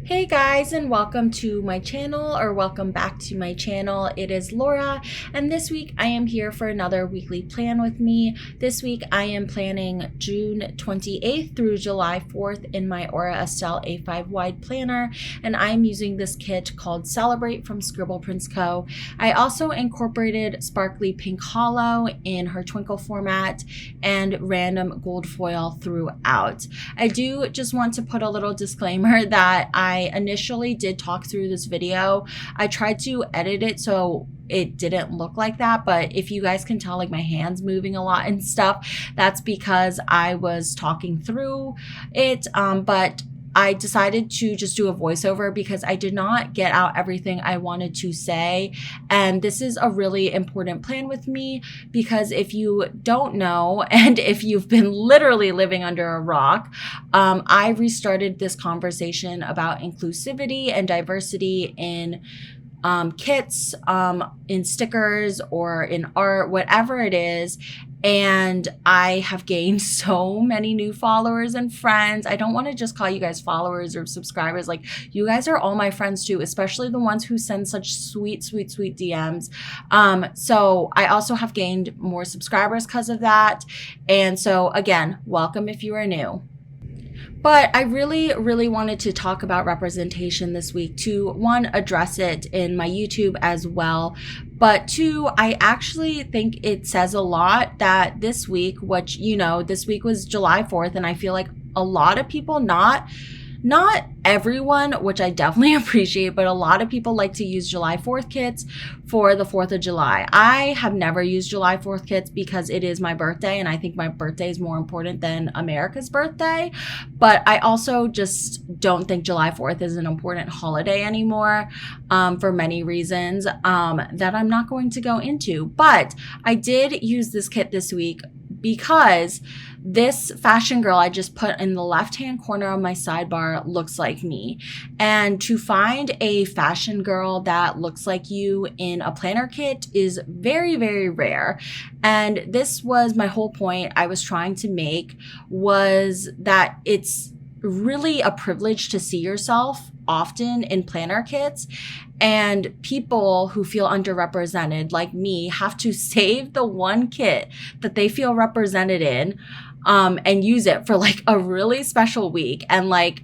Hey guys, and welcome to my channel, or welcome back to my channel. It is Laura, and this week I am here for another weekly plan with me. This week I am planning June 28th through July 4th in my Aura Estelle A5 wide planner, and I'm using this kit called Celebrate from Scribble Prints Co. I also incorporated sparkly pink hollow in her twinkle format and random gold foil throughout. I do just want to put a little disclaimer that I initially did talk through this video. I tried to edit it so it didn't look like that, but if you guys can tell, like, my hands moving a lot and stuff, that's because I was talking through it. But I decided to just do a voiceover because I did not get out everything I wanted to say. And this is a really important plan with me because if you don't know, and if you've been literally living under a rock, I restarted this conversation about inclusivity and diversity in kits, in stickers, or in art, whatever it is. And I have gained so many new followers and friends. I don't want to just call you guys followers or subscribers. Like, you guys are all my friends too, especially the ones who send such sweet, sweet, sweet DMs. So I also have gained more subscribers because of that. And so again, welcome if you are new. But I really wanted to talk about representation this week to, one, address it in my YouTube as well. But two, I actually think it says a lot that this week, which, you know, this week was July 4th, and I feel like a lot of people, not everyone, which I definitely appreciate, but a lot of people like to use July 4th kits for the 4th of July. I have never used July 4th kits because it is my birthday, and I think my birthday is more important than America's birthday. But I also just don't think July 4th is an important holiday anymore, for many reasons that I'm not going to go into. But I did use this kit this week because this fashion girl I just put in the left-hand corner of my sidebar looks like me. And to find a fashion girl that looks like you in a planner kit is very, very rare. And this was my whole point I was trying to make, was that it's really a privilege to see yourself often in planner kits, and people who feel underrepresented like me have to save the one kit that they feel represented in, and use it for like a really special week. And like,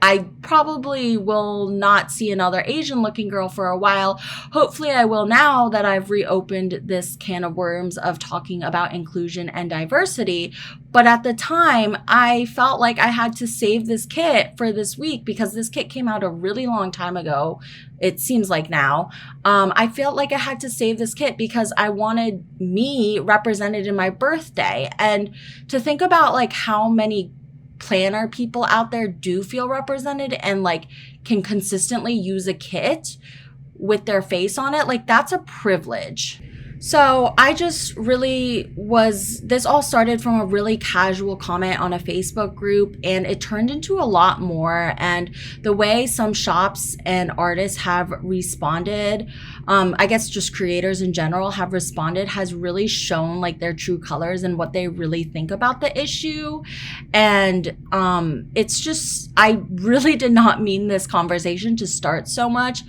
I probably will not see another Asian looking girl for a while. Hopefully I will now that I've reopened this can of worms of talking about inclusion and diversity. But at the time, I felt like I had to save this kit for this week because this kit came out a really long time ago. It seems like now. I felt like I had to save this kit because I wanted me represented in my birthday. And to think about like how many planner people out there do feel represented and like can consistently use a kit with their face on it, like, that's a privilege. So I just really this all started from a really casual comment on a Facebook group, and it turned into a lot more. And the way some shops and artists have responded, I guess just creators in general have responded, has really shown like their true colors and what they really think about the issue. And it's just, I really did not mean this conversation to start so much,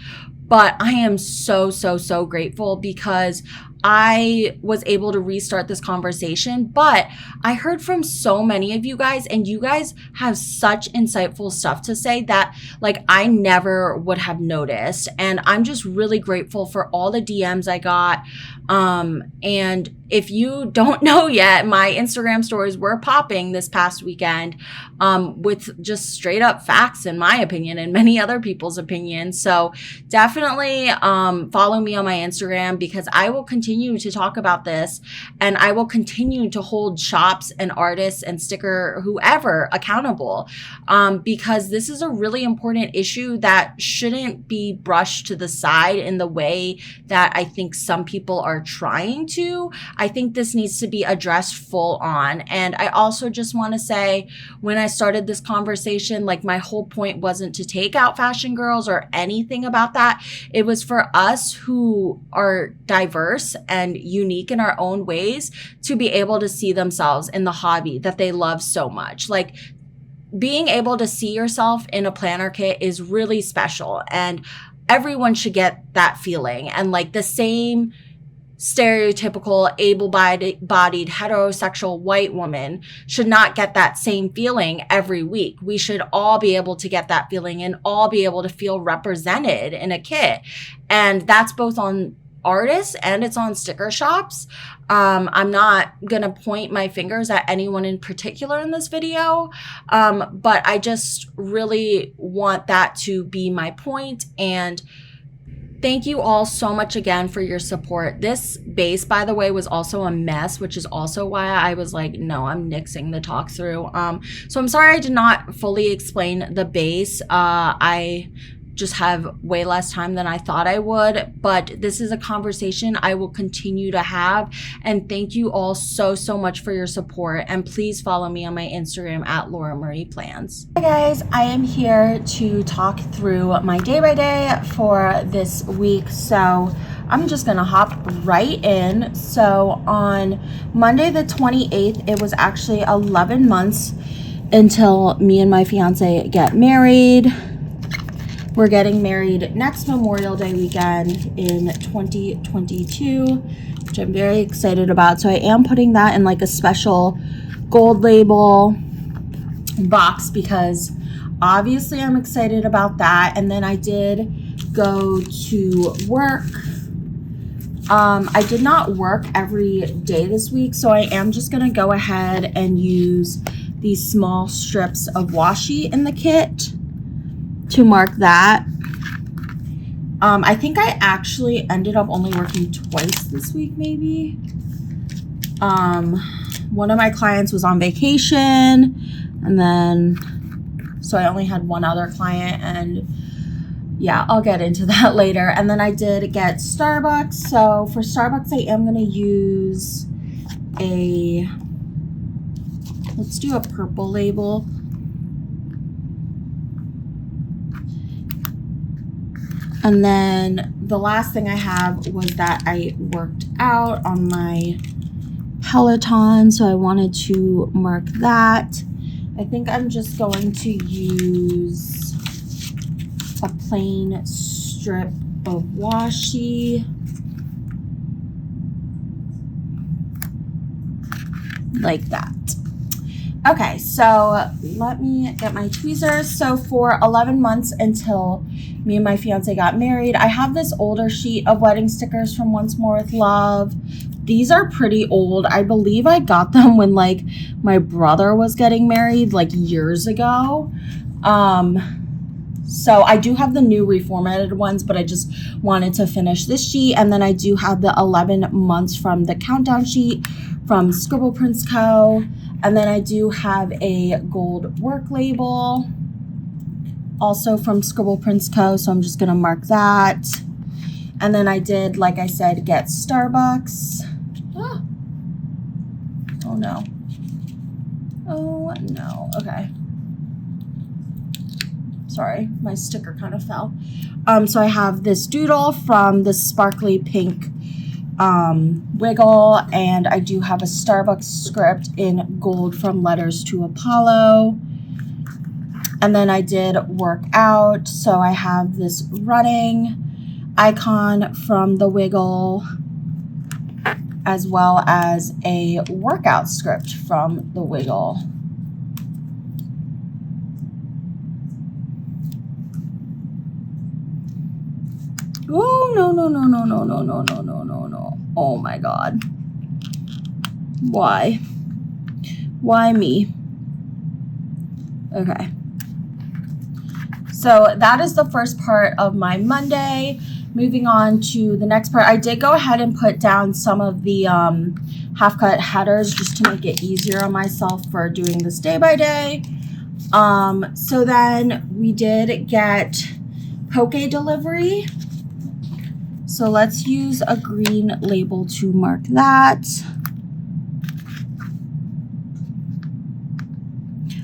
but I am so grateful because I was able to restart this conversation. But I heard from so many of you guys, and you guys have such insightful stuff to say that like I never would have noticed. And I'm just really grateful for all the DMs I got. And if you don't know yet, my Instagram stories were popping this past weekend with just straight up facts, in my opinion, and many other people's opinions. So definitely follow me on my Instagram because I will continue to talk about this, and I will continue to hold shops and artists and sticker whoever accountable, because this is a really important issue that shouldn't be brushed to the side in the way that I think some people are trying to. I think this needs to be addressed full on. And I also just want to say, when I started this conversation, like, my whole point wasn't to take out fashion girls or anything about that. It was for us who are diverse and unique in our own ways to be able to see themselves in the hobby that they love so much. Like, being able to see yourself in a planner kit is really special, and everyone should get that feeling. And like the same stereotypical able-bodied heterosexual white woman should not get that same feeling every week. We should all be able to get that feeling and all be able to feel represented in a kit. And that's both on artists and it's on sticker shops. I'm not gonna point my fingers at anyone in particular in this video, but I just really want that to be my point. And thank you all so much again for your support. This base, by the way, was also a mess, which is also why I was like, no, I'm nixing the talk through. So I'm sorry I did not fully explain the base. I just have way less time than I thought I would, but this is a conversation I will continue to have. And thank you all so much for your support. And please follow me on my Instagram at Laura Marie Plans. Hey guys, I am here to talk through my day by day for this week. So I'm just gonna hop right in. So on Monday the 28th, it was actually 11 months until me and my fiance get married. We're getting married next Memorial Day weekend in 2022, which I'm very excited about. So I am putting that in like a special gold label box because obviously I'm excited about that. And then I did go to work. I did not work every day this week, so I am just gonna go ahead and use these small strips of washi in the kit to mark that. I think I actually ended up only working twice this week, maybe. One of my clients was on vacation, and then, so I only had one other client, and yeah, I'll get into that later. And then I did get Starbucks. So for Starbucks, I am gonna use let's do a purple label. And then the last thing I have was that I worked out on my Peloton, so I wanted to mark that. I think I'm just going to use a plain strip of washi. Like that. Okay, so let me get my tweezers. So for 11 months until me and my fiance got married, I have this older sheet of wedding stickers from Once More With Love. These are pretty old. I believe I got them when like my brother was getting married like years ago. So I do have the new reformatted ones, but I just wanted to finish this sheet. And then I do have the 11 months from the countdown sheet from Scribble Prints Co. And then I do have a gold work label, also from Scribble Prints Co. So I'm just gonna mark that. And then I did, like I said, get Starbucks. Oh no. Oh no, okay. Sorry, my sticker kind of fell. So I have this doodle from the sparkly pink wiggle, and I do have a Starbucks script in gold from Letters to Apollo. And then I did work out, so I have this running icon from the wiggle, as well as a workout script from the wiggle. Oh, no, no, no, no, no, no, no, no, no, no, no. Oh my God. Why? Why me? Okay. So that is the first part of my Monday. Moving on to the next part, I did go ahead and put down some of the half-cut headers just to make it easier on myself for doing this day by day. So then we did get poke delivery. So let's use a green label to mark that.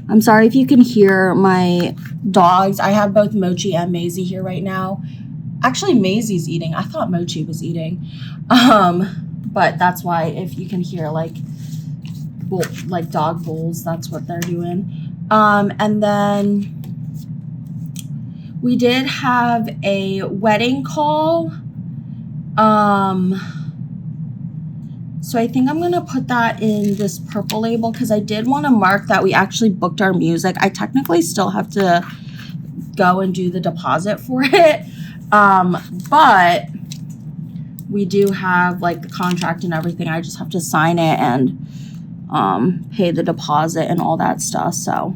I'm sorry if you can hear my dogs. I have both Mochi and Maisie here right now. Actually, Maisie's eating. I thought Mochi was eating. But that's why if you can hear like dog bowls, that's what they're doing. And then we did have a wedding call. So I think I'm going to put that in this purple label because I did want to mark that we actually booked our music. I technically still have to go and do the deposit for it. But we do have like the contract and everything. I just have to sign it and pay the deposit and all that stuff. So,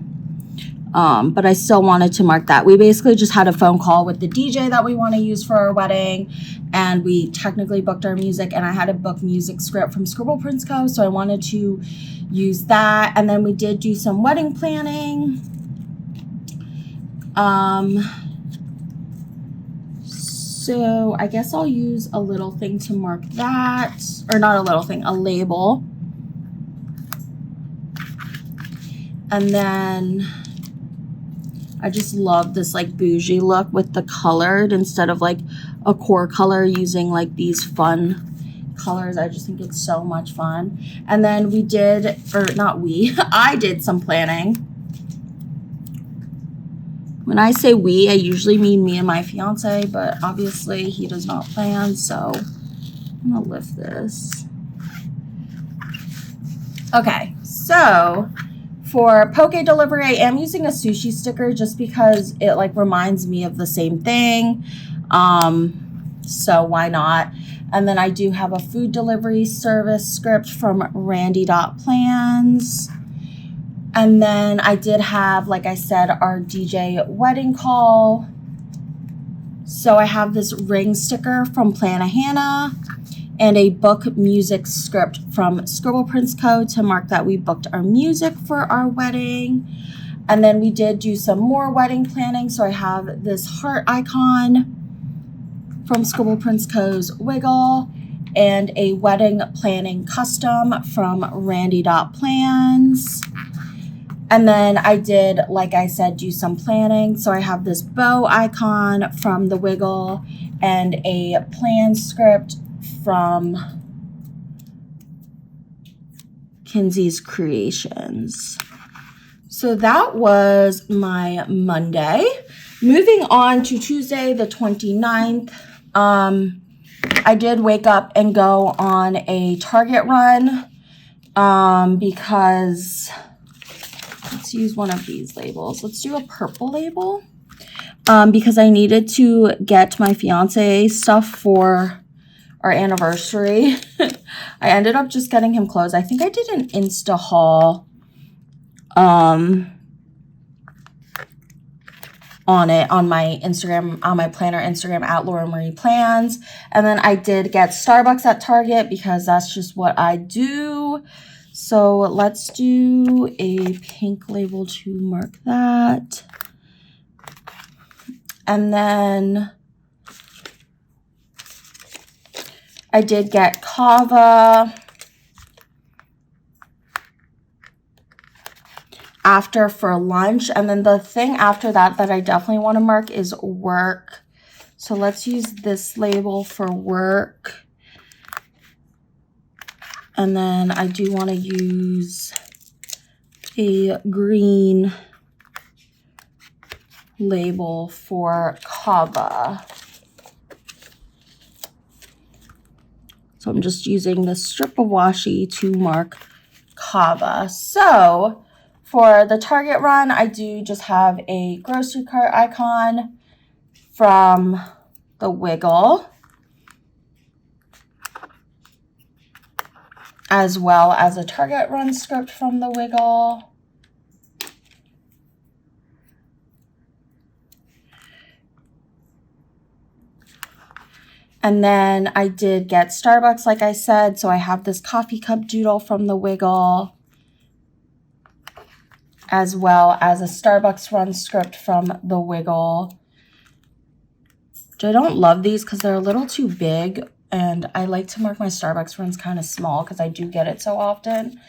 but I still wanted to mark that. We basically just had a phone call with the DJ that we want to use for our wedding, and we technically booked our music, and I had a book music script from Scribble Prince Co. So I wanted to use that. And then we did do some wedding planning. So I guess I'll use a little thing to mark that, or not a little thing, a label. And then I just love this like bougie look with the colored instead of like a core color, using like these fun colors. I just think it's so much fun. And then we did, or not we, I did some planning. When I say we, I usually mean me and my fiance, but obviously he does not plan, so I'm gonna lift this. Okay, so for poke delivery, I am using a sushi sticker just because it like reminds me of the same thing. So why not? And then I do have a food delivery service script from Randy.plans. And then I did have, like I said, our DJ wedding call. So I have this ring sticker from Plana Hannah and a book music script from Scribble Prince Co. to mark that we booked our music for our wedding. And then we did do some more wedding planning. So I have this heart icon from Scribble Prince Co.'s Wiggle and a wedding planning custom from Randy.plans. And then I did, like I said, do some planning. So I have this bow icon from the Wiggle and a plan script from Kinsey's Creations. So that was my Monday. Moving on to Tuesday, the 29th. I did wake up and go on a Target run because... Let's use one of these labels. Let's do a purple label because I needed to get my fiance stuff for our anniversary. I ended up just getting him clothes. I think I did an Insta haul on my Instagram, on my planner Instagram at Laura Marie Plans. And then I did get Starbucks at Target because that's just what I do. So let's do a pink label to mark that. And then I did get Kava after for lunch. And then the thing after that I definitely want to mark is work. So let's use this label for work. And then I do want to use a green label for Kava. So I'm just using this strip of washi to mark Kava. So for the Target run, I do just have a grocery cart icon from the Wiggle, as well as a Target run script from the Wiggle. And then I did get Starbucks, like I said, so I have this coffee cup doodle from the Wiggle, as well as a Starbucks run script from the Wiggle. Which I don't love these because they're a little too big. And I like to mark my Starbucks runs kind of small because I do get it so often.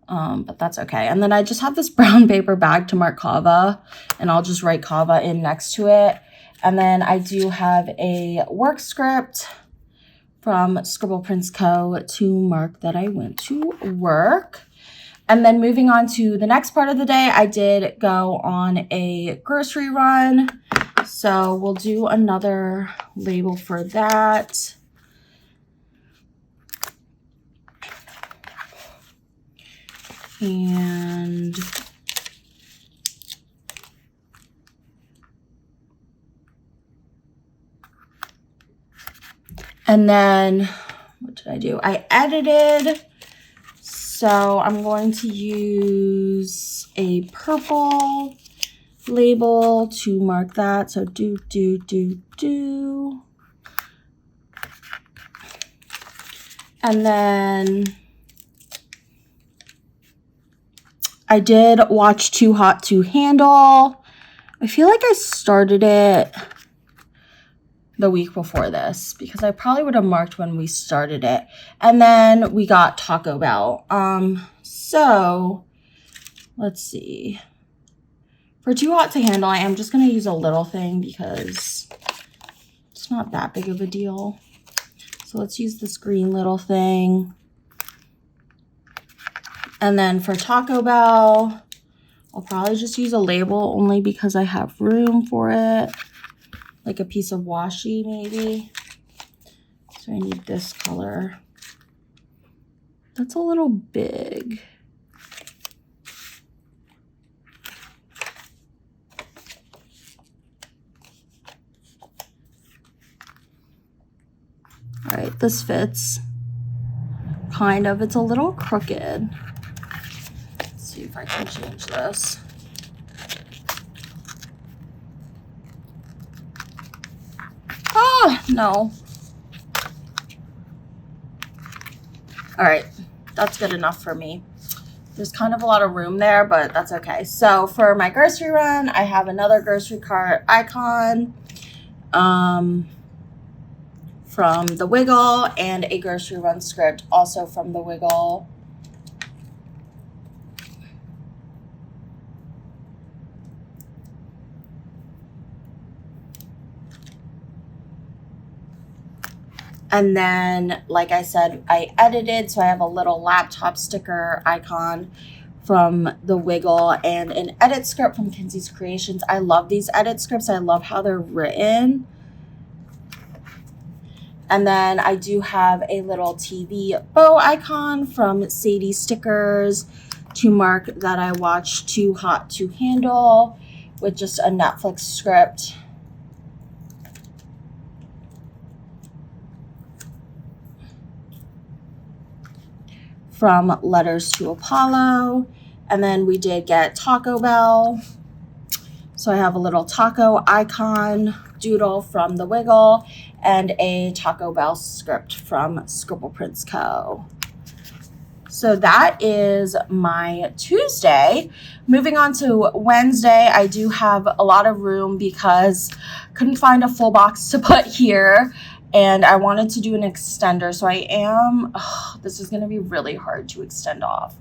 But that's okay. And then I just have this brown paper bag to mark Kava. And I'll just write Kava in next to it. And then I do have a work script from Scribble Prince Co. to mark that I went to work. And then moving on to the next part of the day, I did go on a grocery run. So we'll do another label for that. And then what did I do? I edited. So I'm going to use a purple label to mark that. So do. And then I did watch Too Hot to Handle. I feel like I started it the week before this because I probably would have marked when we started it. And then we got Taco Bell. So let's see. For Too Hot to Handle, I am just going to use a little thing because it's not that big of a deal. So let's use this green little thing. And then for Taco Bell, I'll probably just use a label only because I have room for it. Like a piece of washi maybe. So I need this color. That's a little big. All right, this fits. Kind of. It's a little crooked. Let's see if I can change this. No. All right, that's good enough for me. There's kind of a lot of room there, but that's okay. So for my grocery run, I have another grocery cart icon from The Wiggle and a grocery run script also from The Wiggle. And then, like I said, I edited, so I have a little laptop sticker icon from The Wiggle and an edit script from Kinsey's Creations. I love these edit scripts. I love how they're written. And then I do have a little TV bow icon from Sadie Stickers to mark that I watched Too Hot to Handle with just a Netflix script. From Letters to Apollo. And then we did get Taco Bell. So I have a little taco icon doodle from The Wiggle and a Taco Bell script from Scribble Prints Co. So that is my Tuesday. Moving on to Wednesday, I do have a lot of room because couldn't find a full box to put here. And I wanted to do an extender, so I am, this is gonna be really hard to extend off.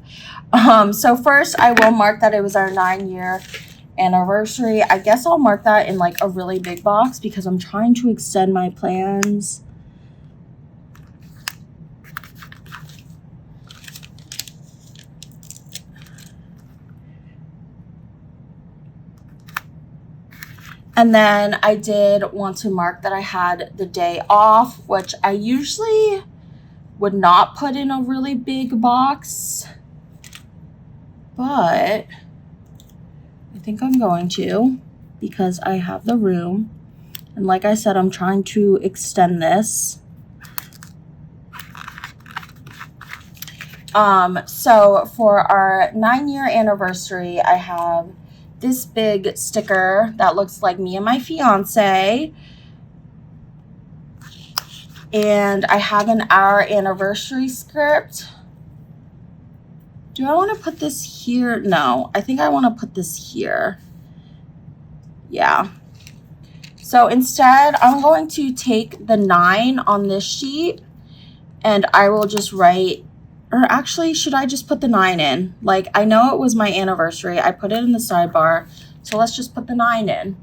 So first I will mark that it was our 9-year anniversary. I guess I'll mark that in like a really big box because I'm trying to extend my plans. And then I did want to mark that I had the day off, which I usually would not put in a really big box, but I think I'm going to because I have the room. And like I said, I'm trying to extend this. So for our 9-year anniversary, I have this big sticker that looks like me and my fiance. And I have our anniversary script. Do I want to put this here? No, I think I want to put this here. Yeah. So instead, I'm going to take the 9 on this sheet and I will just write, or actually, should I just put the 9 in? Like, I know it was my anniversary. I put it in the sidebar. So let's just put the 9 in.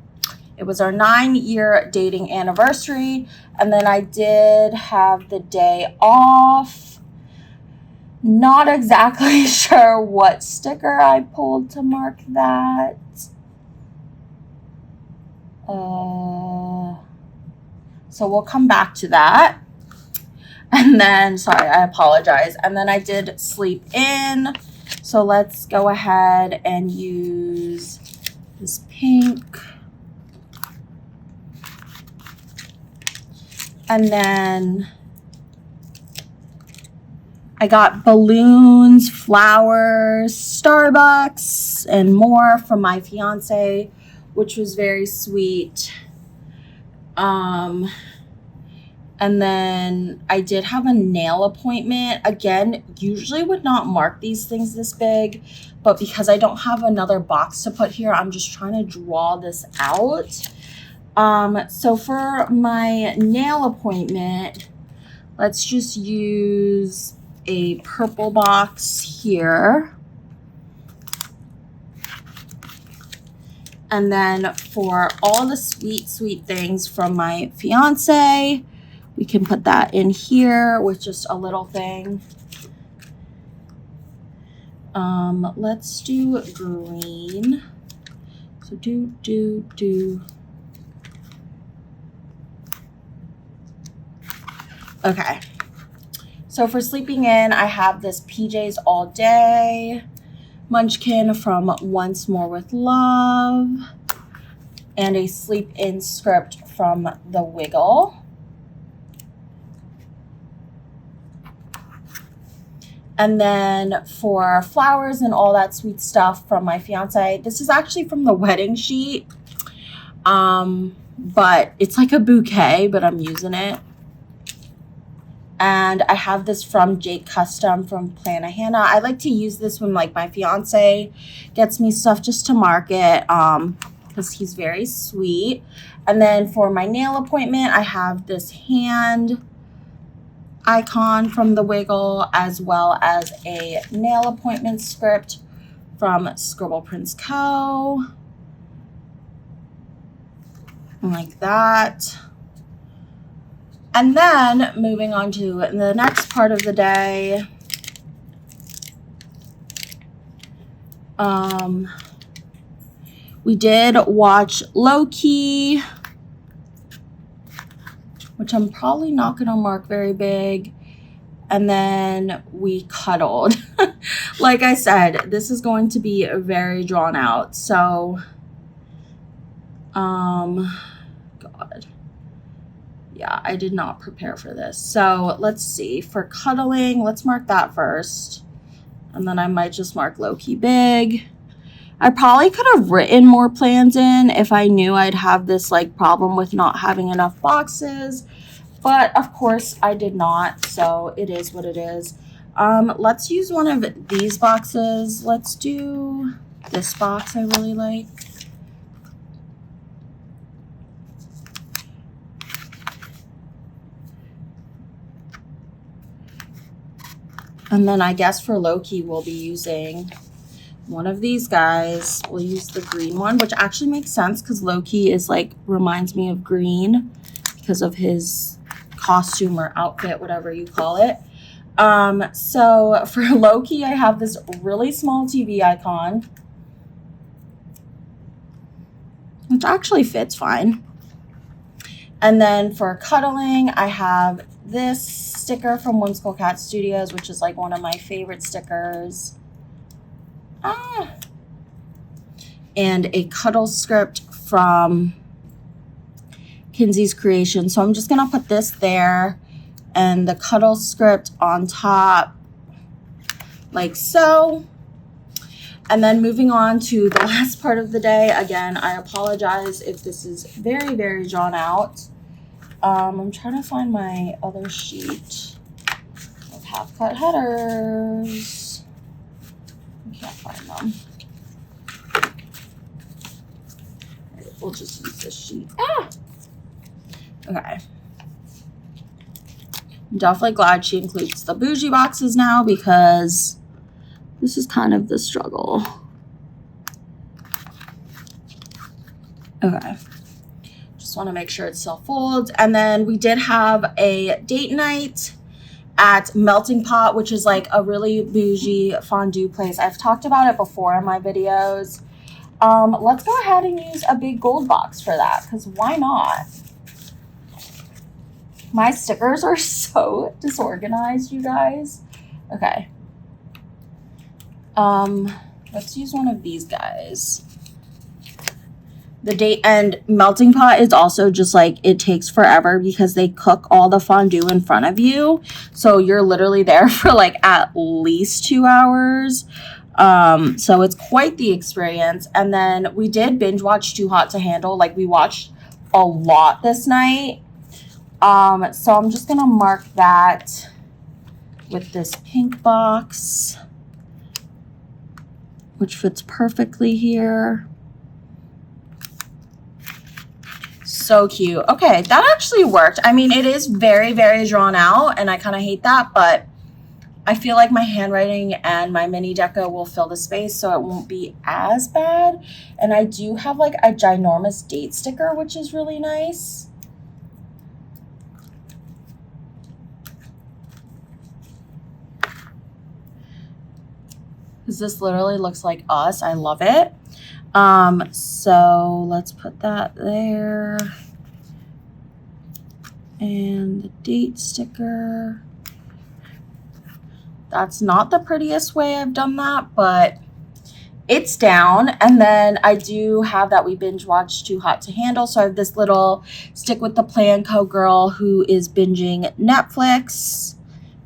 It was our 9-year dating anniversary. And then I did have the day off. Not exactly sure what sticker I pulled to mark that. So we'll come back to that. And then, sorry, I apologize. And then I did sleep in. So let's go ahead and use this pink. And then I got balloons, flowers, Starbucks, and more from my fiance, which was very sweet. And then I did have a nail appointment. Again, usually would not mark these things this big, but because I don't have another box to put here, I'm just trying to draw this out. So for my nail appointment, let's just use a purple box here. And then for all the sweet, sweet things from my fiance, we can put that in here with just a little thing. Let's do green. So do. Okay. So for sleeping in, I have this PJs All Day Munchkin from Once More with Love, and a sleep in script from The Wiggle. And then for flowers and all that sweet stuff from my fiance, this is actually from the wedding sheet, but it's like a bouquet, but I'm using it. And I have this from Jake Custom from Plan a Hannah. I like to use this when like my fiance gets me stuff just to mark it, because he's very sweet. And then for my nail appointment, I have this hand icon from The Wiggle, as well as a nail appointment script from Scribble Prince Co. Like that. And then moving on to the next part of the day, we did watch Loki, which I'm probably not going to mark very big. And then we cuddled. Like I said, this is going to be very drawn out. So, God. Yeah, I did not prepare for this. So let's see. For cuddling, let's mark that first. And then I might just mark low-key big. I probably could have written more plans in if I knew I'd have this like problem with not having enough boxes. But of course I did not. So it is what it is. Let's use one of these boxes. Let's do this box I really like. And then I guess for Loki, we'll be using one of these guys. We'll use the green one, which actually makes sense because Loki is like, reminds me of green because of his costume or outfit, whatever you call it. So for Loki, I have this really small TV icon, which actually fits fine. And then for cuddling, I have this sticker from Whimsical Cat Studios, which is like one of my favorite stickers. And a cuddle script from Kinsey's Creation. So I'm just going to put this there and the cuddle script on top like so. And then moving on to the last part of the day. Again, I apologize if this is very, very drawn out. I'm trying to find my other sheet of half-cut headers. I can't find them. We'll just use this sheet. Okay. I'm definitely glad she includes the bougie boxes now because this is kind of the struggle. Okay. Just want to make sure it still folds. And then we did have a date night at Melting Pot, which is like a really bougie fondue place. I've talked about it before in my videos. Let's go ahead and use a big gold box for that, because why not? My stickers are so disorganized, you guys. Okay. Let's use one of these guys. The date and Melting Pot is also just like, it takes forever because they cook all the fondue in front of you. So you're literally there for like at least 2 hours. So it's quite the experience. And then we did binge watch Too Hot to Handle. Like, we watched a lot this night. So I'm just gonna mark that with this pink box, which fits perfectly here. So cute. Okay, that actually worked. I mean, it is very, very drawn out, and I kind of hate that, but I feel like my handwriting and my mini deco will fill the space, so it won't be as bad. And I do have like a ginormous date sticker, which is really nice. Because this literally looks like us. I love it. So let's put that there. And the date sticker. That's not the prettiest way I've done that, but it's down. And then I do have that we binge watched Too Hot to Handle. So I have this little Stick with the Plan Co girl who is binging Netflix,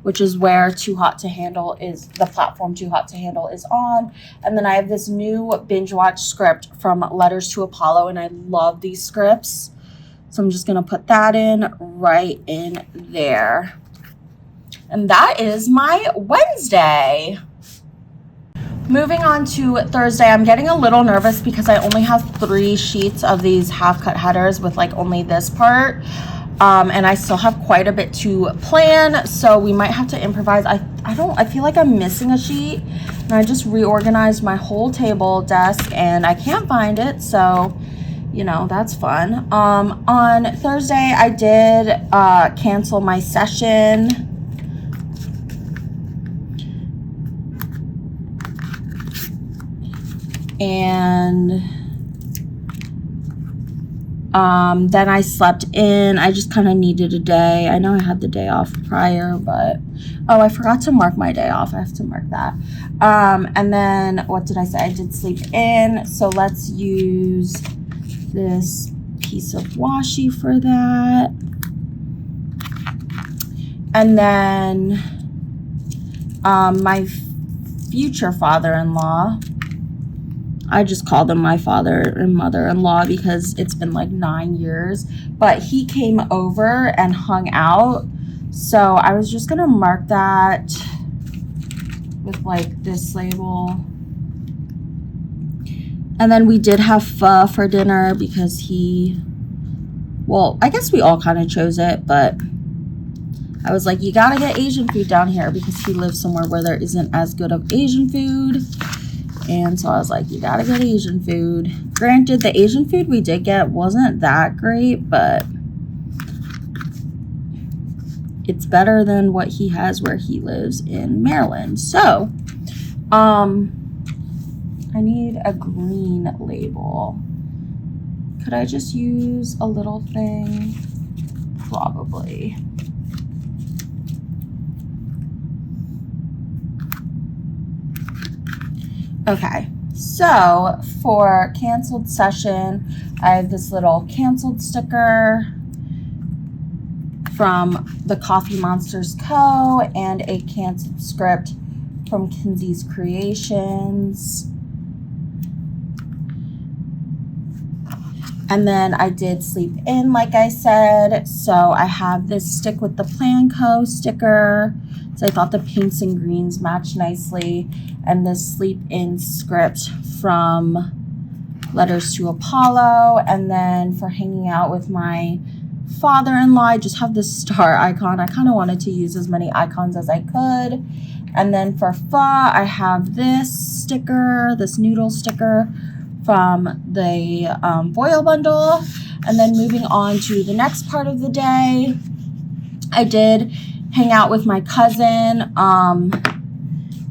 which is where Too Hot to Handle is, the platform Too Hot to Handle is on. And then I have this new binge watch script from Letters to Apollo, and I love these scripts. So I'm just gonna put that in right in there. And that is my Wednesday. Moving on to Thursday, I'm getting a little nervous because I only have 3 sheets of these half cut headers with like only this part. And I still have quite a bit to plan, so we might have to improvise. I feel like I'm missing a sheet, and I just reorganized my whole table desk and I can't find it, so you know, that's fun. On Thursday I did cancel my session. And then I slept in. I just kind of needed a day. I know I had the day off prior, but oh, I forgot to mark my day off. I have to mark that. And then what did I say? I did sleep in. So let's use this piece of washi for that. And then my future father-in-law, I just called him my father and mother-in-law because it's been like 9 years, but he came over and hung out. So I was just gonna mark that with like this label. And then we did have pho for dinner because well, I guess we all kind of chose it, but I was like, you gotta get Asian food down here because he lives somewhere where there isn't as good of Asian food. And so I was like, you gotta get Asian food. Granted, the Asian food we did get wasn't that great, but it's better than what he has where he lives in Maryland. So, I need a green label. Could I just use a little thing? Probably. Okay, so for canceled session, I have this little canceled sticker from the Coffee Monsters Co. and a canceled script from Kinsey's Creations. And then I did sleep in, like I said. So I have this Stick with the Plan Co. sticker. So I thought the pinks and greens match nicely. And this sleep in script from Letters to Apollo. And then for hanging out with my father-in-law, I just have this star icon. I kind of wanted to use as many icons as I could. And then for pho, I have this sticker, this noodle sticker from the foil bundle. And then moving on to the next part of the day, I did hang out with my cousin.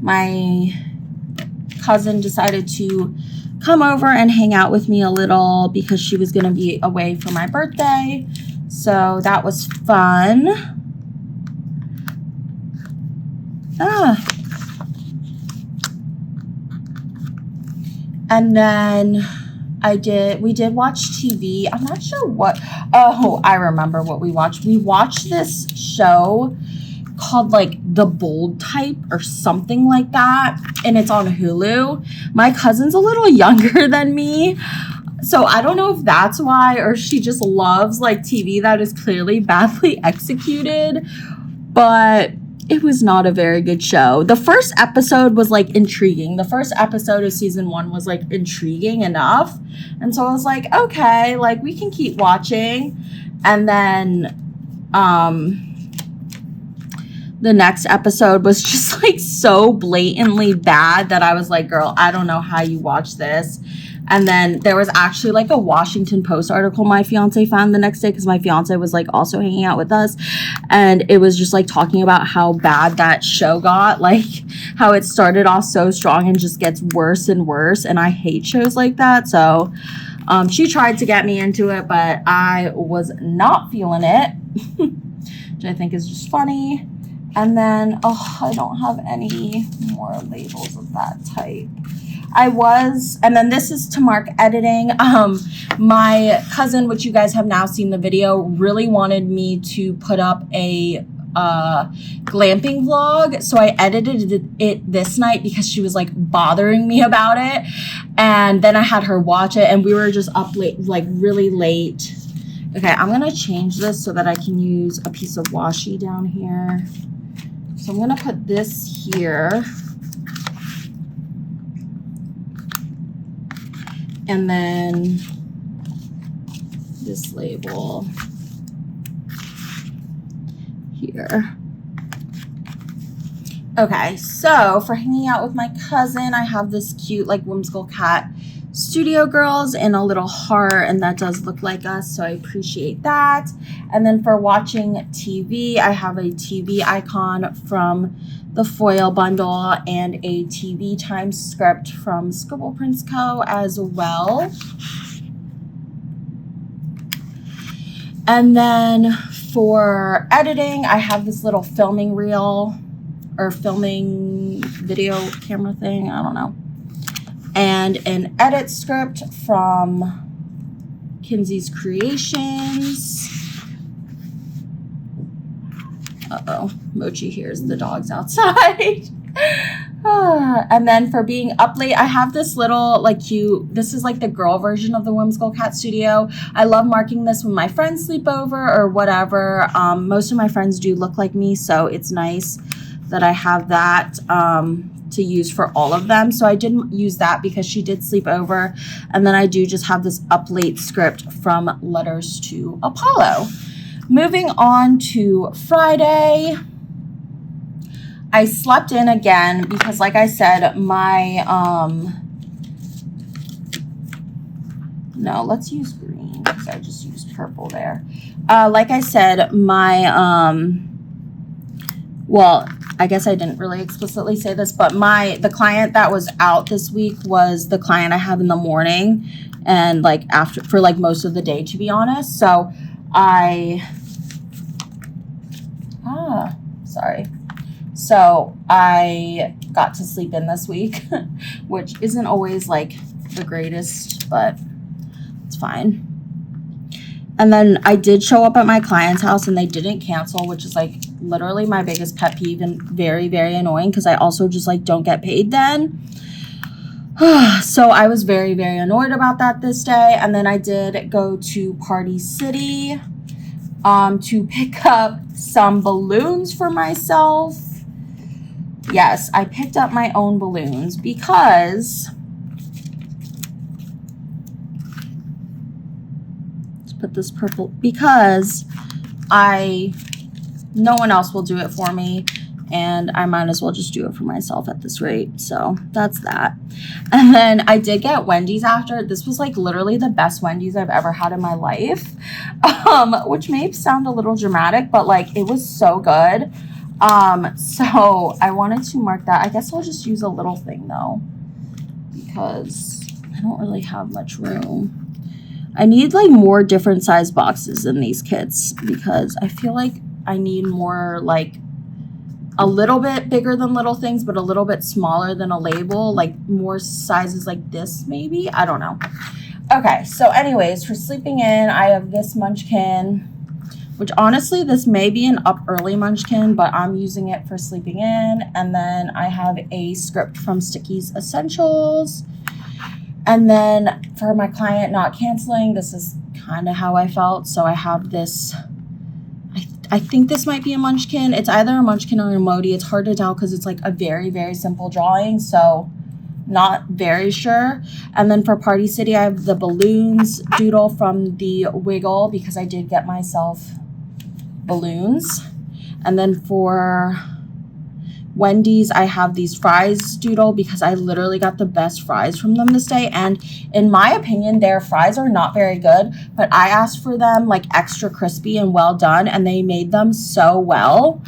My cousin decided to come over and hang out with me a little because she was going to be away for my birthday. So that was fun. And then we did watch TV. I'm not sure what, oh, I remember what we watched. We watched this show called like The Bold Type or something like that, and it's on Hulu. My cousin's a little younger than me, so I don't know if that's why, or she just loves like TV that is clearly badly executed, but it was not a very good show. The first episode was like intriguing. The first episode of season 1 was like intriguing enough. And so I was like, okay, like we can keep watching. And then the next episode was just like so blatantly bad that I was like, girl, I don't know how you watch this. And then there was actually like a Washington Post article my fiance found the next day, because my fiance was like also hanging out with us, and it was just like talking about how bad that show got, like how it started off so strong and just gets worse and worse, and I hate shows like that. So she tried to get me into it, but I was not feeling it, which I think is just funny. And then, oh, I don't have any more labels of that type. And then this is to mark editing. My cousin, which you guys have now seen the video, really wanted me to put up a glamping vlog. So I edited it this night because she was like bothering me about it. And then I had her watch it, and we were just up late, like really late. Okay, I'm gonna change this so that I can use a piece of washi down here. So I'm gonna put this here. And then this label here. Okay, so for hanging out with my cousin, I have this cute like whimsical cat Studio Girls in a little heart, and that does look like us, so I appreciate that. And then for watching TV, I have a TV icon from the foil bundle and a TV time script from Scribble Prince Co. as well. And then for editing, I have this little filming reel or filming video camera thing, I don't know. And an edit script from Kinsey's Creations. Uh-oh, Mochi hears the dogs outside. And then for being up late, I have this little like cute, this is like the girl version of the Whimsical Cat Studio. I love marking this when my friends sleep over or whatever. Most of my friends do look like me, so it's nice that I have that to use for all of them. So I didn't use that because she did sleep over. And then I do just have this up late script from Letters to Apollo. Moving on to Friday, I slept in again because, like I said, my, no, let's use green because I just used purple there. Like I said, my, well, I guess I didn't really explicitly say this, but the client that was out this week was the client I have in the morning and like after, for like most of the day, to be honest. So So I got to sleep in this week, which isn't always like the greatest, but it's fine. And then I did show up at my client's house and they didn't cancel, which is like literally my biggest pet peeve and very, very annoying because I also just like don't get paid then. So I was very, very annoyed about that this day. And then I did go to Party City to pick up some balloons for myself. Yes, I picked up my own balloons because let's put this purple, because no one else will do it for me and I might as well just do it for myself at this rate. So that's that. And then I did get Wendy's after. This was like literally the best Wendy's I've ever had in my life, which may sound a little dramatic, but like it was so good. So I wanted to mark that. I guess I'll just use a little thing though, because I don't really have much room. I need like more different size boxes in these kits because I feel like I need more, like a little bit bigger than little things, but a little bit smaller than a label, like more sizes like this maybe. I don't know. Okay, so anyways, for sleeping in, I have this munchkin, which honestly, this may be an up early munchkin, but I'm using it for sleeping in. And then I have a script from Sticky's Essentials. And then for my client not canceling, this is kind of how I felt. So I have this, I think this might be a munchkin. It's either a munchkin or an emoji. It's hard to tell because it's like a very, very simple drawing. So not very sure. And then for Party City, I have the balloons doodle from the Wiggle because I did get myself balloons. And then for Wendy's, I have these fries doodle because I literally got the best fries from them this day. And in my opinion, their fries are not very good, but I asked for them like extra crispy and well done, and they made them so well.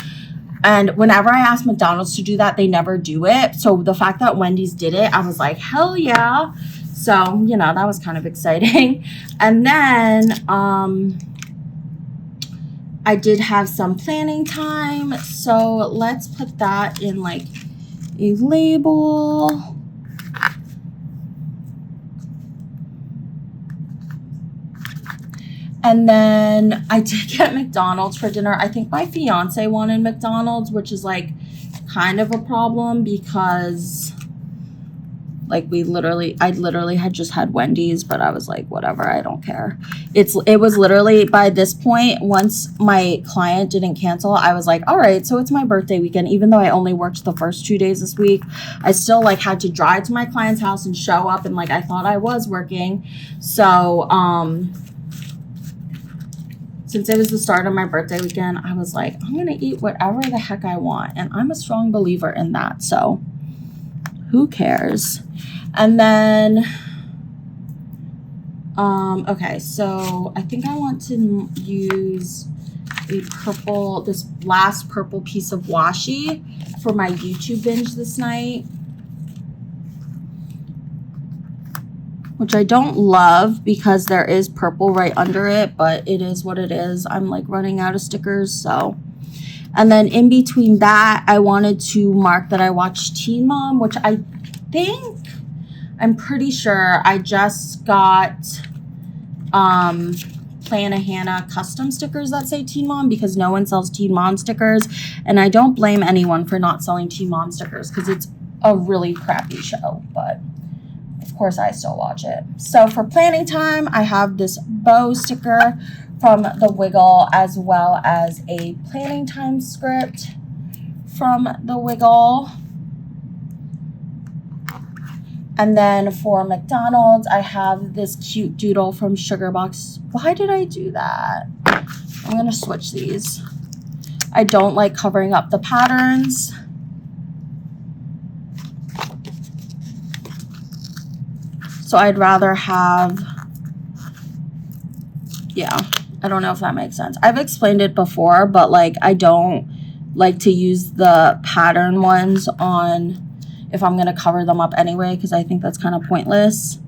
And whenever I ask McDonald's to do that, they never do it. So the fact that Wendy's did it, I was like, hell yeah. So, you know, that was kind of exciting. And then I did have some planning time. So let's put that in like a label. And then I did get McDonald's for dinner. I think my fiance wanted McDonald's, which is like kind of a problem because like I literally had just had Wendy's, but I was like, whatever, I don't care. It was literally by this point, once my client didn't cancel, I was like, all right, so it's my birthday weekend. Even though I only worked the first 2 days this week, I still like had to drive to my client's house and show up, and like I thought I was working. So since it was the start of my birthday weekend, I was like, I'm gonna eat whatever the heck I want, and I'm a strong believer in that, so who cares? And then okay, so I think I want to use this last purple piece of washi for my YouTube binge this night, which I don't love because there is purple right under it, but it is what it is. I'm like running out of stickers, so. And then in between that, I wanted to mark that I watched Teen Mom, which I'm pretty sure I just got Plan a Hannah custom stickers that say Teen Mom because no one sells Teen Mom stickers. And I don't blame anyone for not selling Teen Mom stickers because it's a really crappy show, but of course I still watch it. So for planning time, I have this bow sticker from the Wiggle, as well as a planning time script from the Wiggle. And then for McDonald's, I have this cute doodle from Sugar Box. Why did I do that? I'm gonna switch these. I don't like covering up the patterns. So I'd rather have, yeah, I don't know if that makes sense. I've explained it before, but like I don't like to use the pattern ones on if I'm going to cover them up anyway, because I think that's kind of pointless.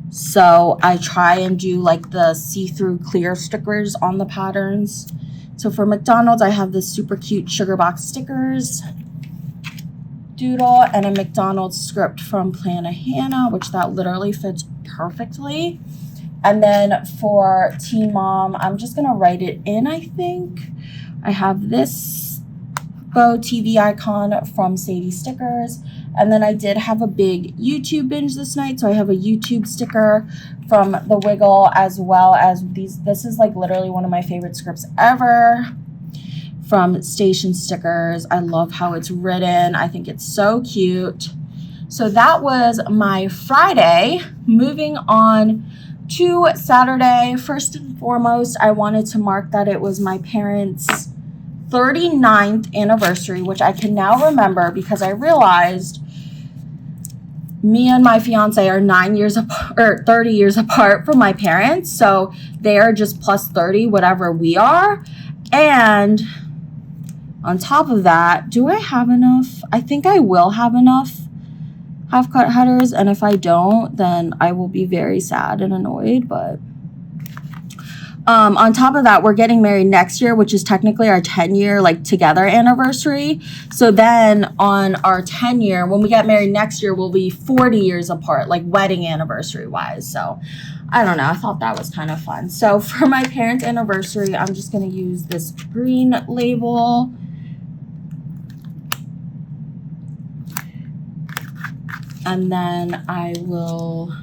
So I try and do like the see-through clear stickers on the patterns. So for McDonald's, I have this super cute Sugar Box stickers doodle and a McDonald's script from Plan a Hannah, which that literally fits perfectly. And then for Teen Mom, I'm just going to write it in, I think. I have this bow TV icon from Sadie Stickers. And then I did have a big YouTube binge this night. So I have a YouTube sticker from the Wiggle, as well as these. This is like literally one of my favorite scripts ever from Station Stickers. I love how it's written. I think it's so cute. So that was my Friday. Moving on to Saturday. First and foremost, I wanted to mark that it was my parents' 39th anniversary, which I can now remember because I realized me and my fiance are 9 years apart, or 30 years apart from my parents. So they are just plus 30, whatever we are. And On top of that, do I have enough? I think I will have enough half-cut headers, and if I don't, then I will be very sad and annoyed. But on top of that, we're getting married next year, which is technically our 10-year like together anniversary. So then on our 10-year, when we get married next year, we'll be 40 years apart, like wedding anniversary wise. So I don't know, I thought that was kind of fun. So for my parents' anniversary, I'm just going to use this green label. And then I will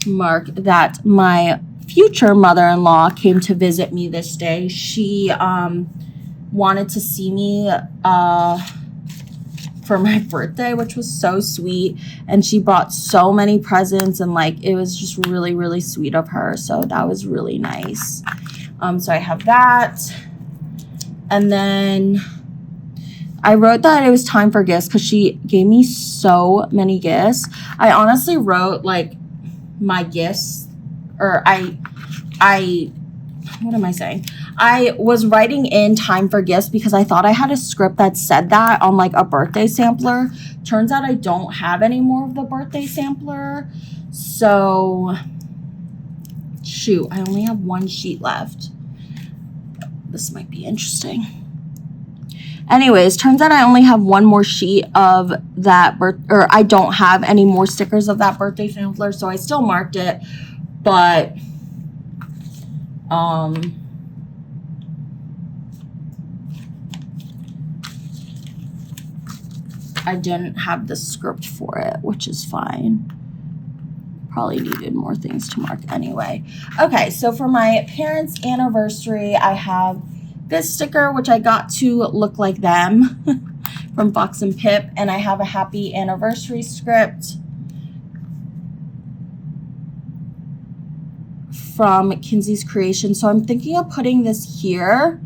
mark that my future mother-in-law came to visit me this day. She wanted to see me for my birthday, which was so sweet. And she brought so many presents, and like it was just really, really sweet of her. So that was really nice. So I have that. And then I wrote that it was time for gifts because she gave me so many gifts. I honestly wrote like my gifts, or what am I saying? I was writing in time for gifts because I thought I had a script that said that on like a birthday sampler. Turns out I don't have any more of the birthday sampler. So shoot, I only have one sheet left. This might be interesting. Anyways, turns out I only have one more sheet of that or I don't have any more stickers of that birthday sampler, so I still marked it, but I didn't have the script for it, which is fine. Probably needed more things to mark anyway. Okay, so for my parents' anniversary, I have this sticker, which I got to look like them from Fox and Pip, and I have a happy anniversary script from Kinsey's Creation. So I'm thinking of putting this here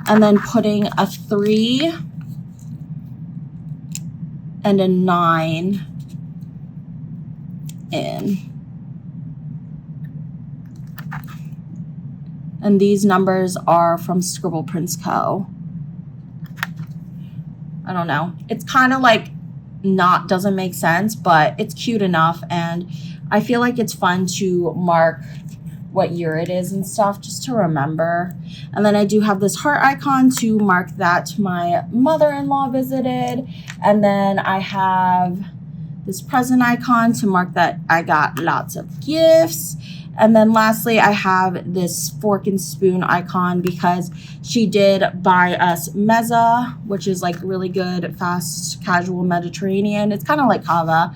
and then putting a 3 and a 9 in. And these numbers are from Scribble Prints Co. I don't know. It's kind of like doesn't make sense, but it's cute enough. And I feel like it's fun to mark what year it is and stuff just to remember. And then I do have this heart icon to mark that my mother-in-law visited. And then I have this present icon to mark that I got lots of gifts. And then lastly, I have this fork and spoon icon because she did buy us mezza, which is like really good, fast, casual Mediterranean. It's kind of like kava.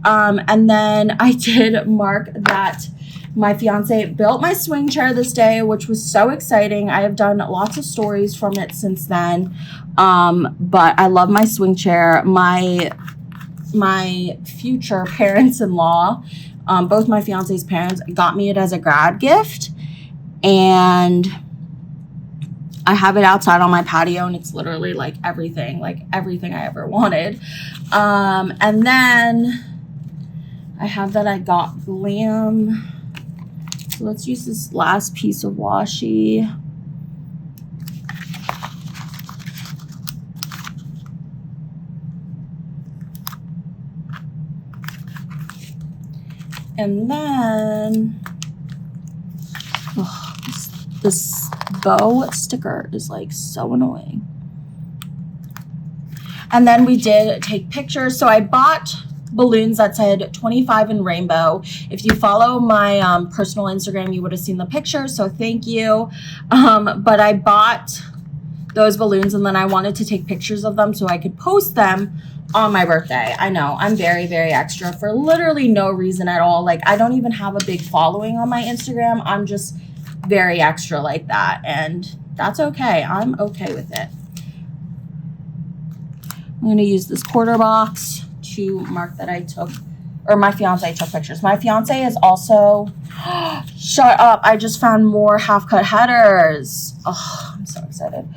And then I did mark that my fiance built my swing chair this day, which was so exciting. I have done lots of stories from it since then. But I love my swing chair. My future parents-in-law, both my fiance's parents, got me it as a grad gift, and I have it outside on my patio, and it's literally like everything I ever wanted. And then I have that I got glam. So let's use this last piece of washi. And then this bow sticker is like so annoying. And then we did take pictures. So I bought balloons that said 25 in rainbow. If you follow my personal Instagram, you would have seen the pictures, so thank you. But I bought those balloons, and then I wanted to take pictures of them so I could post them on my birthday. I know, I'm very, very extra for literally no reason at all. Like, I don't even have a big following on my Instagram. I'm just very extra like that, and that's okay. I'm okay with it. I'm gonna use this quarter box to mark that I took, or my fiance took pictures. My fiance is also, shut up, I just found more half-cut headers. Oh, I'm so excited.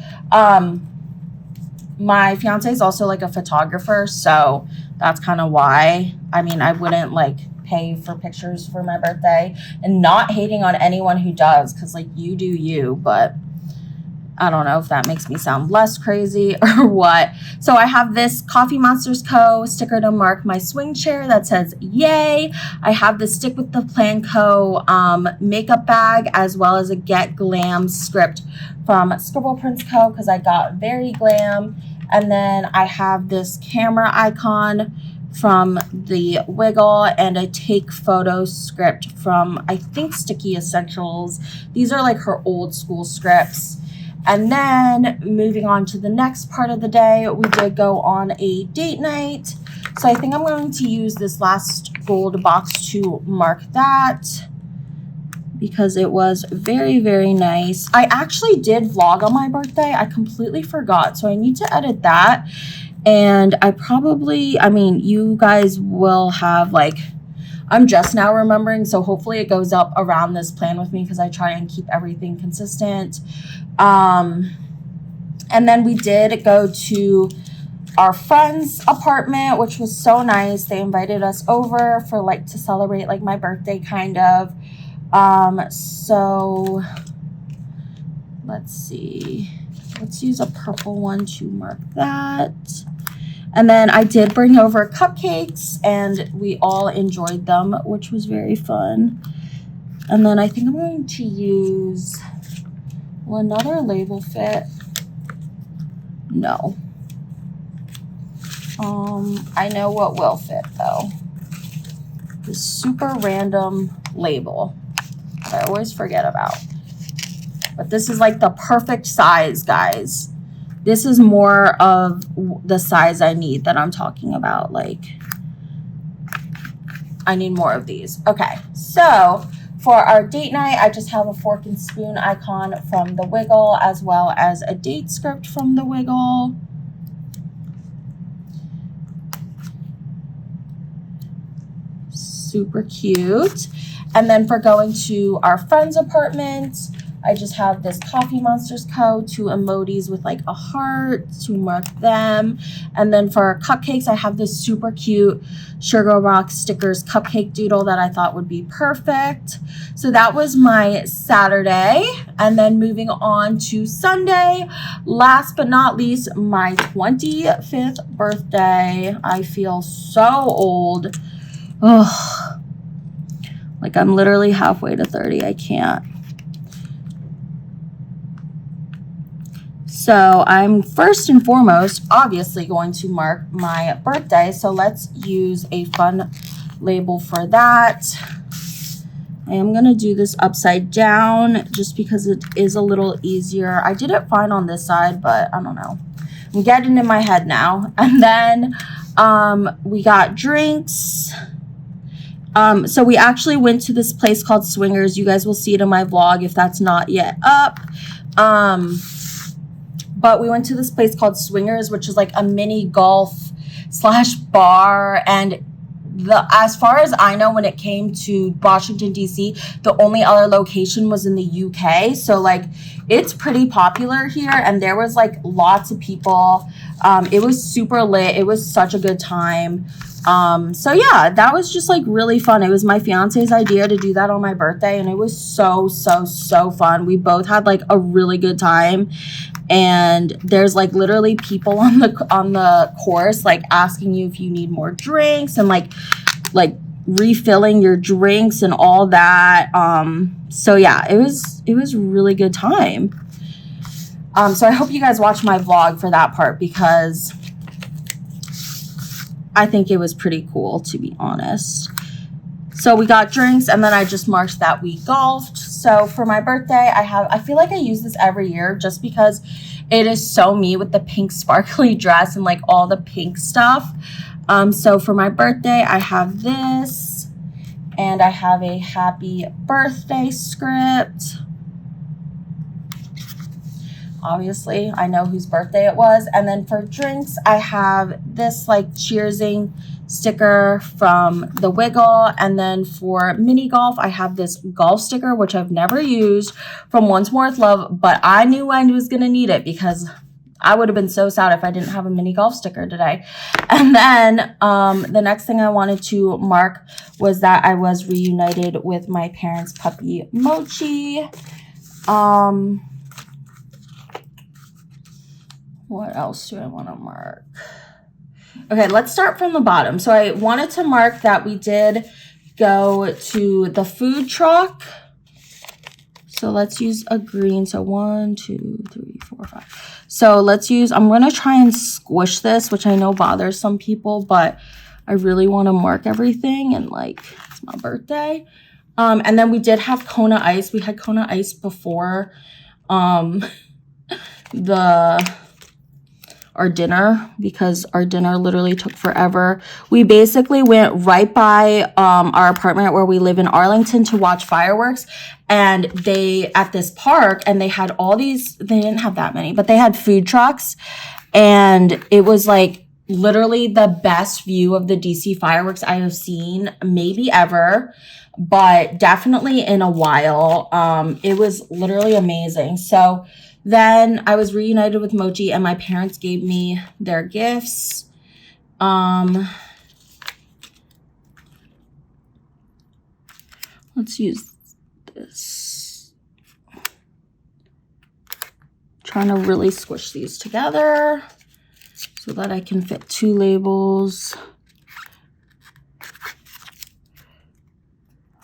My fiance is also like a photographer, so that's kind of why. I mean, I wouldn't like pay for pictures for my birthday, and not hating on anyone who does, because like you do you, but I don't know if that makes me sound less crazy or what. So I have this Coffee Monsters Co. sticker to mark my swing chair that says yay. I have the Stick with the Plan Co. Makeup bag, as well as a Get Glam script from Scribble Prints Co. because I got very glam. And then I have this camera icon from the Wiggle and a Take Photo script from, I think, Sticky Essentials. These are like her old school scripts. And then moving on to the next part of the day, we did go on a date night. So I think I'm going to use this last gold box to mark that because it was very, very nice. I actually did vlog on my birthday. I completely forgot. So I need to edit that. And I mean, you guys will have like, I'm just now remembering. So hopefully it goes up around this plan with me because I try and keep everything consistent. And then we did go to our friend's apartment, which was so nice. They invited us over for like to celebrate like my birthday kind of. So let's see. Let's use a purple one to mark that. And then I did bring over cupcakes and we all enjoyed them, which was very fun. And then I think I'm going to use, will another label fit? No. I know what will fit though. This super random label that I always forget about. But this is like the perfect size, guys. This is more of the size I need that I'm talking about. Like, I need more of these. Okay, so for our date night, I just have a fork and spoon icon from the Wiggle, as well as a date script from the Wiggle. Super cute. And then for going to our friend's apartment, I just have this Coffee Monsters Co. 2 emojis with like a heart to mark them. And then for our cupcakes, I have this super cute Sugar Rock Stickers cupcake doodle that I thought would be perfect. So that was my Saturday. And then moving on to Sunday, last but not least, my 25th birthday. I feel so old. Ugh. Like I'm literally halfway to 30. I can't. So I'm first and foremost, obviously, going to mark my birthday. So let's use a fun label for that. I am going to do this upside down just because it is a little easier. I did it fine on this side, but I don't know. I'm getting in my head now. And then we got drinks. So we actually went to this place called Swingers. You guys will see it in my vlog if that's not yet up. But we went to this place called Swingers, which is like a mini golf / bar. And as far as I know, when it came to Washington, D.C., the only other location was in the UK. So like it's pretty popular here. And there was like lots of people. It was super lit. It was such a good time. So yeah, that was just like really fun. It was my fiance's idea to do that on my birthday. And it was so fun. We both had like a really good time. And there's like literally people on the course like asking you if you need more drinks and like refilling your drinks and all that. So yeah, it was really good time. So I hope you guys watch my vlog for that part because I think it was pretty cool, to be honest. So we got drinks and then I just marked that we golfed. So for my birthday, I feel like I use this every year just because it is so me with the pink sparkly dress and like all the pink stuff. So for my birthday, I have this and I have a happy birthday script. Obviously, I know whose birthday it was. And then for drinks, I have this like cheersing sticker from the Wiggle. And then for mini golf, I have this golf sticker, which I've never used, from Once More With Love, but I knew I was going to need it because I would have been so sad if I didn't have a mini golf sticker today. And then the next thing I wanted to mark was that I was reunited with my parents' puppy, Mochi. What else do I want to mark? Okay, let's start from the bottom. So I wanted to mark that we did go to the food truck. So let's use a green. So 1, 2, 3, 4, 5. So let's use, I'm going to try and squish this, which I know bothers some people, but I really want to mark everything, and like, it's my birthday. And then we did have Kona Ice. We had Kona Ice before our dinner, because our dinner literally took forever. We basically went right by our apartment where we live in Arlington to watch fireworks, and they at this park, and they had all these, they didn't have that many, but they had food trucks, and it was like literally the best view of the DC fireworks I have seen, maybe ever, but definitely in a while. It was literally amazing. So then I was reunited with Mochi, and my parents gave me their gifts. Let's use this. Trying to really squish these together so that I can fit 2 labels.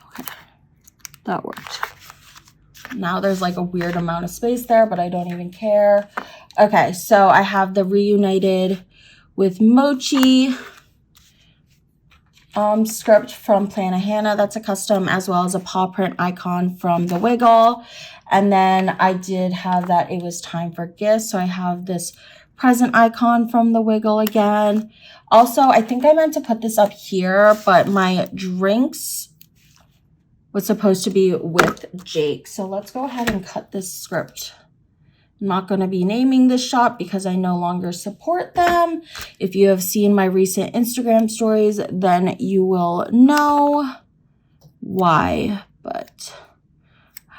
Okay, that worked. Now there's like a weird amount of space there, but I don't even care. Okay, so I have the reunited with Mochi script from Plan a Hannah. That's a custom, as well as a paw print icon from the Wiggle. And then I did have that it was time for gifts. So I have this present icon from the Wiggle again. Also, I think I meant to put this up here, but my drinks was supposed to be with Jake. So let's go ahead and cut this script. I'm not going to be naming this shop because I no longer support them. If you have seen my recent Instagram stories, then you will know why. But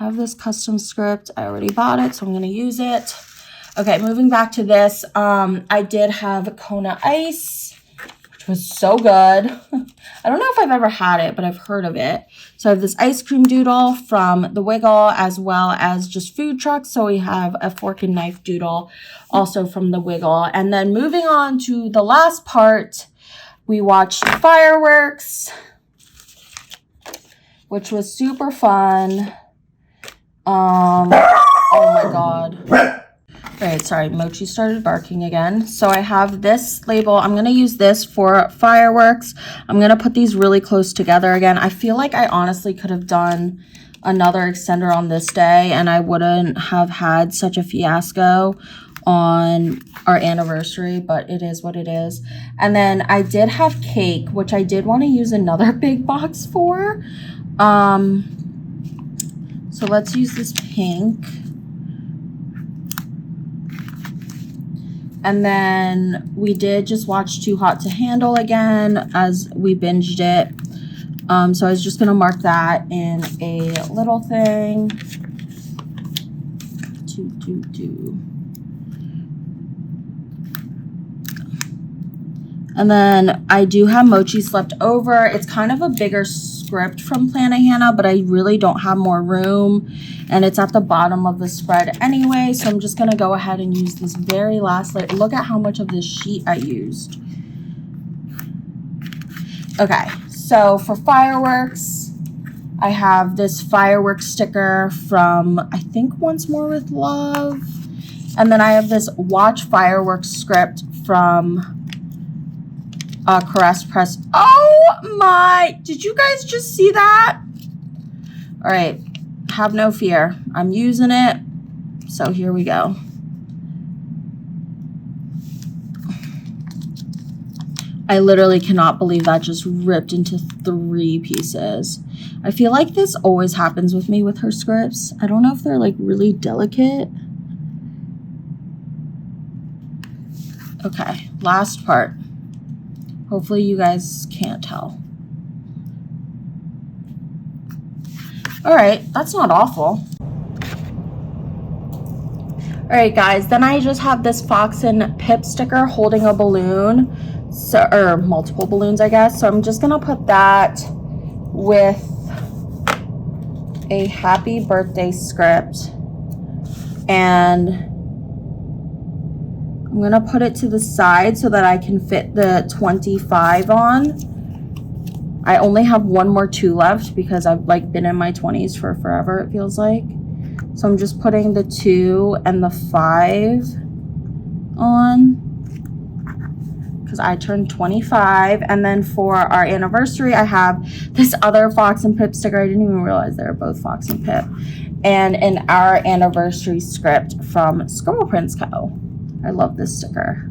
I have this custom script. I already bought it, so I'm going to use it. Okay, moving back to this. I did have Kona Ice, which was so good. I don't know if I've ever had it, but I've heard of it. So I have this ice cream doodle from the Wiggle, as well as just food trucks. So we have a fork and knife doodle also from the Wiggle. And then moving on to the last part, we watched fireworks, which was super fun. Oh my God. All right, sorry, Mochi started barking again. So I have this label. I'm going to use this for fireworks. I'm going to put these really close together again. I feel like I honestly could have done another extender on this day, and I wouldn't have had such a fiasco on our anniversary, but it is what it is. And then I did have cake, which I did want to use another big box for. So let's use this pink. And then we did just watch Too Hot to Handle again as we binged it. So I was just going to mark that in a little thing. And then I do have Mochi Slept Over. It's kind of a bigger script from Plan a Hannah, but I really don't have more room. And it's at the bottom of the spread anyway. So I'm just going to go ahead and use this very last layer. Look at how much of this sheet I used. Okay, so for fireworks, I have this fireworks sticker from, I think, Once More with Love. And then I have this Watch Fireworks script from Caress Press. Oh my, did you guys just see that? All right, have no fear. I'm using it. So here we go. I literally cannot believe that just ripped into 3 pieces. I feel like this always happens with me with her scripts. I don't know if they're like really delicate. Okay, last part. Hopefully you guys can't tell. All right, that's not awful. All right, guys, then I just have this Fox and Pip sticker holding a balloon, so, or multiple balloons, I guess. So I'm just gonna put that with a happy birthday script and I'm going to put it to the side so that I can fit the 25 on. I only have one more 2 left because I've like been in my 20s for forever, it feels like. So I'm just putting the 2 and the 5 on because I turned 25. And then for our anniversary, I have this other Fox and Pip sticker. I didn't even realize they were both Fox and Pip. And an our anniversary script from Scribble Co. I love this sticker.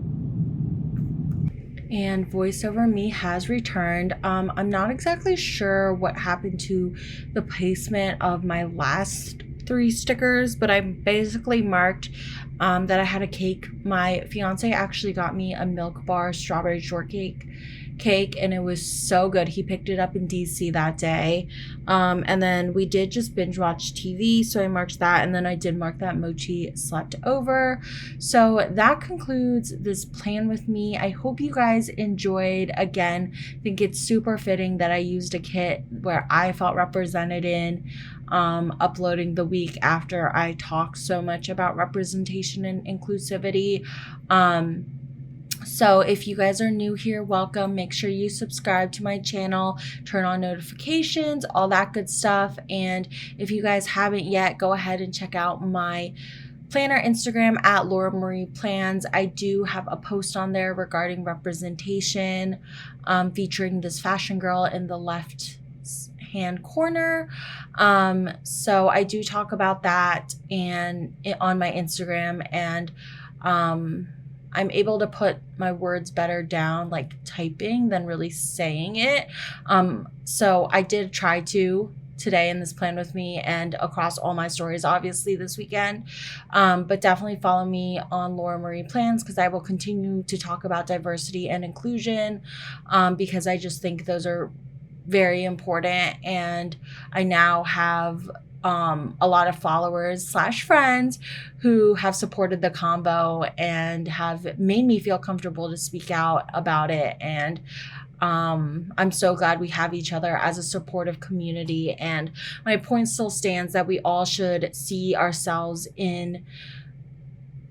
And voiceover me has returned. I'm not exactly sure what happened to the placement of my last 3 stickers, but I basically marked that I had a cake. My fiance actually got me a Milk Bar strawberry shortcake cake, and it was so good. He picked it up in DC that day. And then we did just binge watch TV, so I marked that, and then I did mark that Mochi slept over. So that concludes this plan with me. I hope you guys enjoyed. Again, I think it's super fitting that I used a kit where I felt represented in uploading the week after I talk so much about representation and inclusivity. So if you guys are new here, welcome. Make sure you subscribe to my channel, turn on notifications, all that good stuff. And if you guys haven't yet, go ahead and check out my planner Instagram at Laura Marie Plans. I do have a post on there regarding representation, featuring this fashion girl in the left hand corner. So I do talk about that and on my Instagram, and I'm able to put my words better down, like typing, than really saying it. So I did try to today in this plan with me and across all my stories, obviously this weekend. But definitely follow me on Laura Marie Plans, because I will continue to talk about diversity and inclusion, because I just think those are very important. And I now have a lot of followers / friends who have supported the combo and have made me feel comfortable to speak out about it. And I'm so glad we have each other as a supportive community. And my point still stands that we all should see ourselves in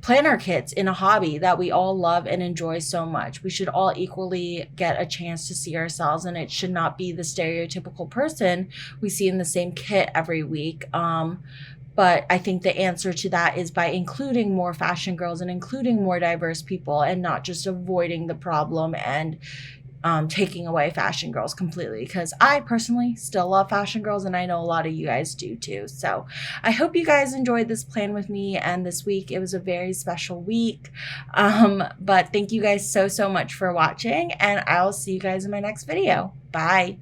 planner kits, in a hobby that we all love and enjoy so much. We should all equally get a chance to see ourselves, and it should not be the stereotypical person we see in the same kit every week. But I think the answer to that is by including more fashion girls and including more diverse people, and not just avoiding the problem and taking away fashion girls completely, because I personally still love fashion girls, and I know a lot of you guys do too. So I hope you guys enjoyed this plan with me and this week. It was a very special week, but thank you guys so much for watching, and I'll see you guys in my next video. Bye.